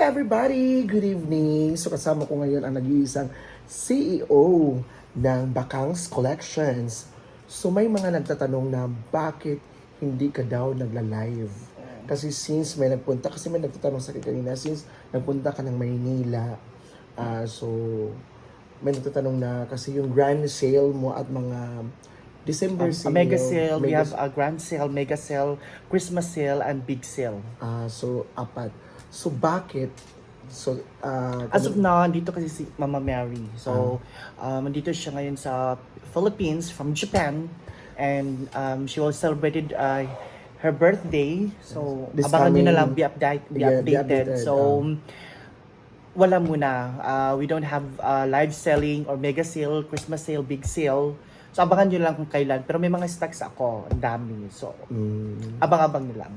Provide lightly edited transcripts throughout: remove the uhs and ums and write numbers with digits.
everybody! Good evening! So kasama ko ngayon ang nag-iisang CEO ng Bakangs Collections. So may mga nagtatanong na bakit hindi ka daw nagla-live? Kasi kasi may nagtatanong sa akin kanina, since nagpunta ka ng Maynila, so may nagtatanong na kasi yung grand sale mo at mga December A sale. mega sale, we have a grand sale, mega sale, Christmas sale, and big sale. So apat. So bakit? So As of now, dito kasi si Mama Mary. So, nandito siya ngayon sa Philippines from Japan. And she will celebrated her birthday. So, This abangan nyo na lang, coming- be Yeah, be updated. updated, So, wala muna. We don't have live selling or mega sale, Christmas sale, big sale. So, abangan nyo lang kung kailan. Pero may mga stocks ako. Ang dami. So, abang-abang nyo lang.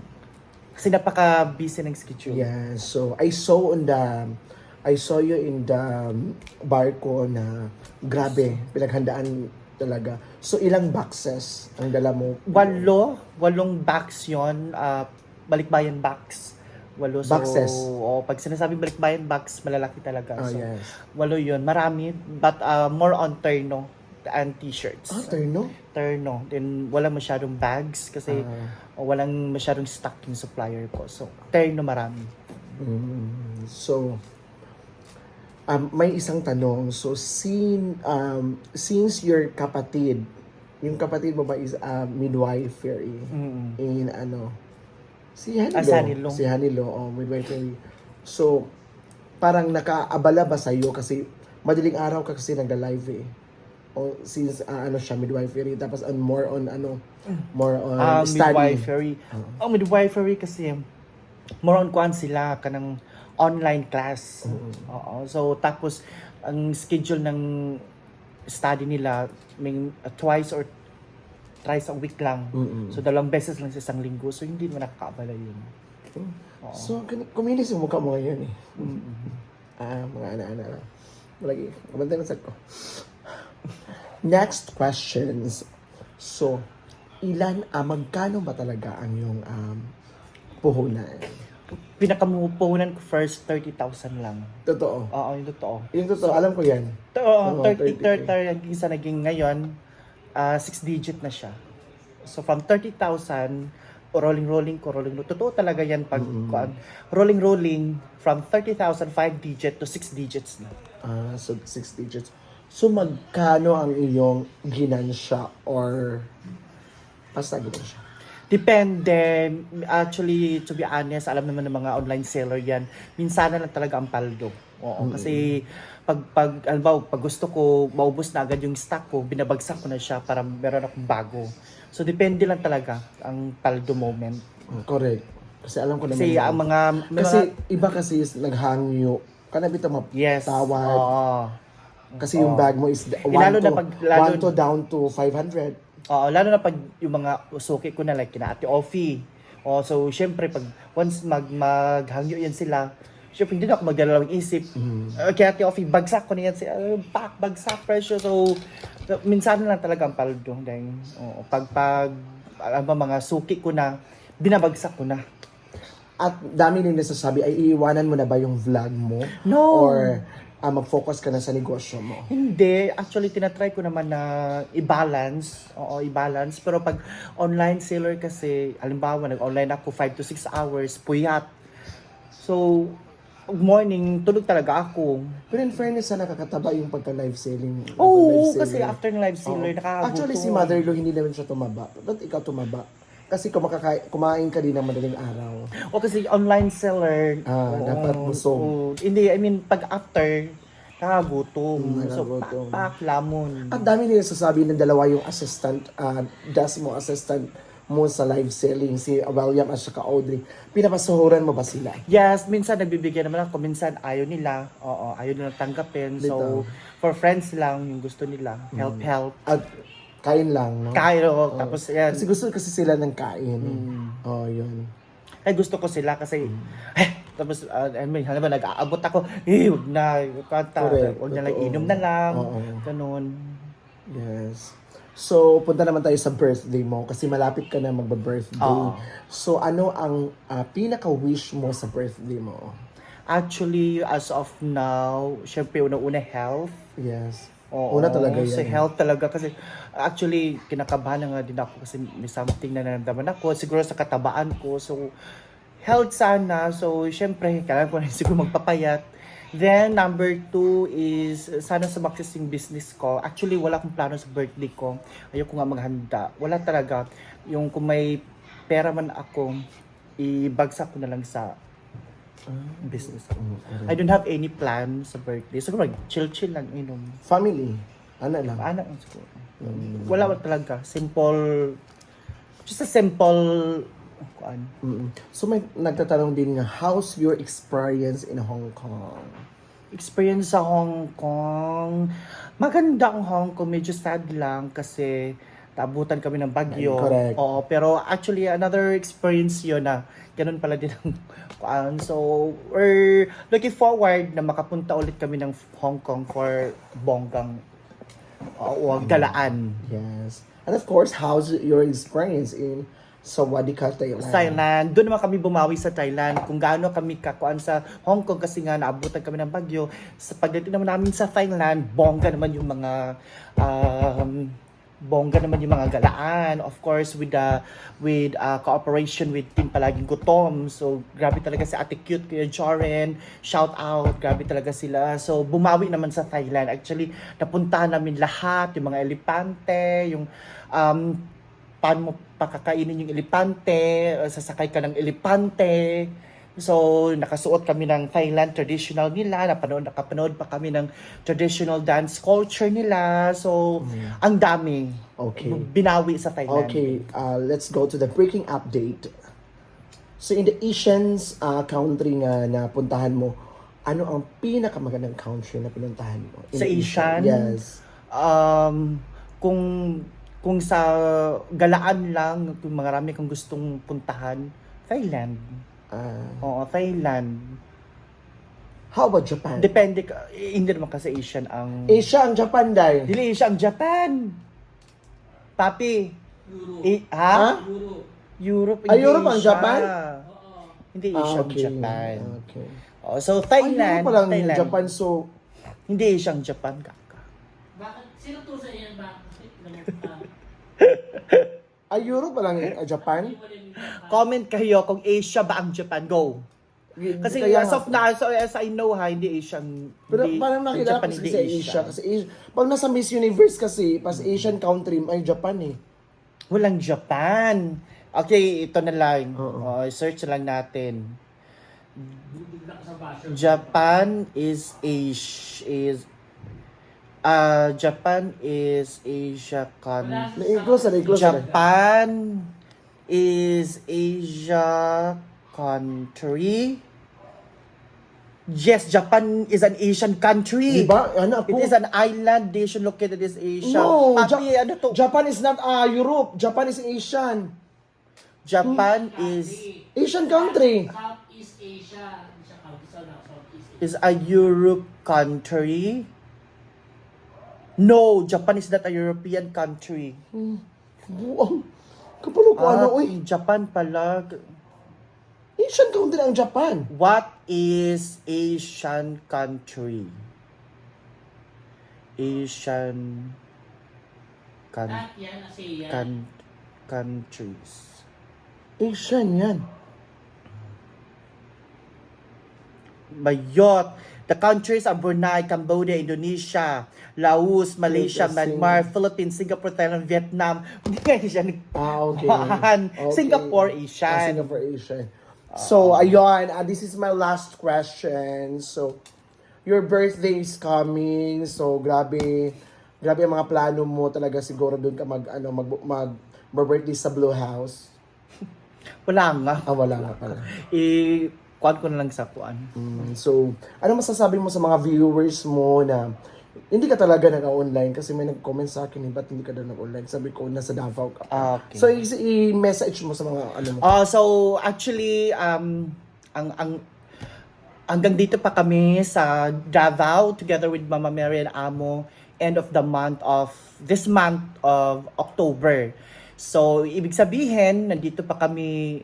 Kasi napaka-busy ng schedule. Yeah, so I saw you in the barko na grabe, pinaghandaan talaga. So ilang boxes ang dala mo? Walong box yon, balikbayan box. Walo. So, Boxes. pag sinasabing balikbayan box, malalaki talaga. Oh, So, yes. walo yun. Marami, but more on terno and t-shirts. Terno? Terno. Then, walang masyadong bags kasi walang masyadong stock yung supplier ko. So, terno marami. So, may isang tanong. So, since your kapatid, yung kapatid mo ba is midwifery in si Hanilo. Si Hanilo, midwifery. So, parang nakaabala ba sa'yo kasi madaling araw ka kasi nagda-live eh. O since siya midwifery tapos more on study. Midwifery. Midwifery kasi more on kuan sila kanang online class. Oo. So tapos ang schedule ng study nila may twice or thrice a week lang. So dalawang beses lang sa isang linggo. So hindi mo nakakaabala yun. So kuminis yung mukha mo ngayon eh. Mga ana-ana lang. Malagi, kabantay na ko. Next questions. So, magkano ba talaga ang yung puhunan? Pinakamupunan ko first 30,000 lang. Totoo. Oo, yung totoo. Yung totoo, alam ko yan. Oo, 30K. 30 yung isa naging ngayon, 6 digit na siya. So from 30,000, rolling. Totoo talaga yan pag rolling from 30,000, 5 digit to 6 digits na. So 6 digits. So magkano ang iyong ginansya or pasagod mo siya? Depende. Actually, to be honest, alam naman ng mga online seller yan. Minsan na lang talaga ang paldo. Oo, kasi pag gusto ko, maubos na agad yung stock ko, binabagsak ko na siya para meron akong bago. So, depende lang talaga ang paldo moment. Correct. Kasi alam ko naman. Kasi ang kasi iba kasi is naghangyo. Kana bitaw yes. mapatawad. Oo. Kasi yung bag mo is Lalo na pag- lalo- 1 to down to 500. Oo, lalo na pag yung mga suki ko na like kina Ate Offie. So syempre pag once maghangyo yan sila, syempre hindi na ako magdalawang isip. Kaya Ate Offie, bagsak ko na yan bagsak presyo. So minsan lang talaga ang paldo. Dahil pag alam ba, mga suki ko na, binabagsak ko na. At dami nang nasasabi, ay iiwanan mo na ba yung vlog mo? No. Or mag-focus ka na sa negosyo mo? Hindi. Actually, tinatry ko naman na i-balance. Oo, i-balance. Pero pag online seller kasi, halimbawa, nag-online ako 5 to 6 hours, puyat. So, pag morning, tulog talaga ako. Pero in fairness, nakakataba yung pagka-live selling. Oo, Live kasi seller. after ng live seller, nakakagutom. Actually, si Mother-in-law hindi naman siya tumaba. Ba't ikaw tumaba? Kasi kumain ka din ng madaling araw. O kasi online seller. Dapat busog. Hindi, I mean, pag after, nakakagutom. So, Nakakagutom. pak, lamon. At dami nila sasabi ng dalawa yung assistant, assistant mo sa live selling, si William at saka Audrey. Pinapasuhuran mo ba sila? Yes, minsan nagbibigyan naman ako, minsan ayaw nila. Oo, ayaw nila tanggapin. So, for friends lang, yung gusto nila. Help. At kain lang, no? Kayo, tapos yan. Kasi gusto kasi sila ng kain. Yun. Ay, gusto ko sila kasi, tapos, halimbawa, nag-aabot ako, wag na, kanta, Correct, wag na lang, totoo. inom na lang, Oo. ganun. Yes. So, punta naman tayo sa birthday mo kasi malapit ka na magba-birthday. Oo. So, ano ang pinaka-wish mo sa birthday mo? Actually, as of now, syempre una-una health. Yes. Oo, Una talaga yan. sa health talaga kasi actually kinakabahan na nga din ako kasi may something na nararamdaman ako siguro sa katabaan ko. So health sana. So syempre kailangan ko rin siguro magpapayat. Then number 2 is sana sumakses yung business ko. Actually wala akong plano sa birthday ko. Ayoko nga maghanda. Wala talaga. Yung kung may pera man ako, ibagsak ko na lang sa business ko. I don't have any plan sa birthday. Siguro chill-chill lang inom. Family. Ano lang. Anak ang siguro. Wala talaga. Simple. Just a simple. Kuan. So may nagtatanong din nga, how's your experience in Hong Kong? Experience sa Hong Kong. Maganda ang Hong Kong. Medyo sad lang kasi naabutan kami ng bagyo. Correct. Oo, pero actually another experience yun na ganun pala din ang kuan. So we're looking forward na makapunta ulit kami ng Hong Kong for bonggang galaan. Yes. And of course, how's your experience in Sawadika, Thailand? Thailand. Doon naman kami bumawi sa Thailand. Kung gaano kami kakuan sa Hong Kong kasi nga naabutan kami ng bagyo. Sa pagdating naman namin sa Thailand, bongga naman yung mga galaan. Of course, with cooperation with Team Palaging Gutom. So, grabe talaga si Ate Cute, Kuya Joren. Shout out. Grabe talaga sila. So, bumawi naman sa Thailand. Actually, napuntahan namin lahat. Yung mga elepante, yung paano mo pakakainin yung elepante, sasakay ka ng elepante. So, nakasuot kami ng Thailand traditional nila, nakapanood pa kami ng traditional dance culture nila. So, ang dami. Okay. Binawi sa Thailand. Okay, let's go to the breaking update. So in the Asians country nga na puntahan mo, ano ang pinakamagandang country na pinuntahan mo? In Sa the Asian? Yes. Kung sa galaan lang, kung marami kang gustong puntahan, Thailand. Oo, Thailand. How about Japan? Depende ka, hindi naman kasi Asian ang... Asia ang Japan dahil. Dili Asia ang Japan. Papi. Ha? Europe. Hindi Europe ang Asia. Japan? Hindi Asia ang okay. Japan. Okay. Oh, so Thailand. Ano palang Thailand. Japan, so Hindi Asia ang Japan, kaka. Bakit? Sino to sa iyan? Bakit? Europe palang Japan? Comment kayo kung Asia ba ang Japan. Go. Kasi Kaya as of now, so as I know hindi Asian. Pero hindi, parang nakilala Japan, ko hindi kasi sa Asia. Kasi pag nasa Miss Universe kasi, pas Asian country, ay Japan eh. Walang Japan. Okay, ito na lang. Oo. Search lang natin. Bibigla ka sa basher. Japan is Asia country. Close na, close na. Japan is Asia country. Yes, Japan is an Asian country. Diba? Ano po? It is an island nation located in Asia. No, Papi, ano to? Japan is not Europe. Japan is Asian. Japan is Asian country. Southeast Asia. Hindi siya country sa Southeast Asia. is a Europe country. No, Japan is not a European country. Buang. Kapalo ko ano, uy. Japan pala. Asian country ang Japan. What is Asian country? Asian Lahat yan, ASEAN. countries. Asian yan. Bayot. The countries are Brunei, Cambodia, Indonesia, Laos, Malaysia, Interesting. Myanmar, Philippines, Singapore, Thailand, Vietnam. Hindi nga Asian. Okay. Singapore, Asian. Singapore, Asian. So, ayun. This is my last question. So, your birthday is coming. So, grabe. Grabe ang mga plano mo talaga siguro doon ka mag-birthday sa Blue House. Wala nga. Wala nga pala. Kuan ko na lang sa kuan. So, ano masasabi mo sa mga viewers mo na hindi ka talaga nag-online kasi may nag-comment sa akin, ba't hindi ka daw nag-online? Sabi ko, nasa Davao ka pa. Okay. So, i-message mo sa mga ano mo. So actually hanggang dito pa kami sa Davao together with Mama Mary and Amo end of the month of this month of October. So ibig sabihin nandito pa kami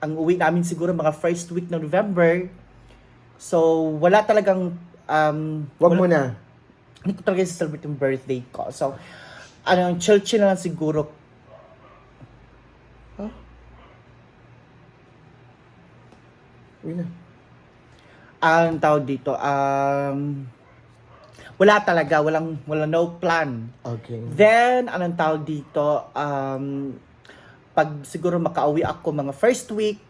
ang uwi namin siguro mga first week ng November. So, wala talagang, Wag mo na. hindi ko talaga celebrate yung birthday ko. So, chill-chill na lang siguro. Uy na. Ang tawag dito, wala talaga, wala no plan. Okay. Then, anong tawag dito, pag siguro makauwi ako mga first week,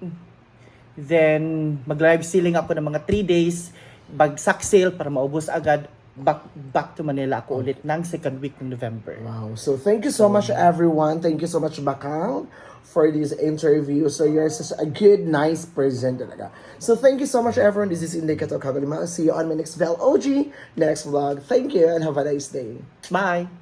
then mag-live sealing ako ng mga 3 days, bagsak sale para maubos agad, back to Manila ako ulit ng second week ng November. Wow. So thank you so much everyone. Thank you so much Bakang for this interview. So you're such a good, nice person talaga. So thank you so much everyone. This is Inday Kato Kagalima. See you on my next VLOG, next vlog. Thank you and have a nice day. Bye!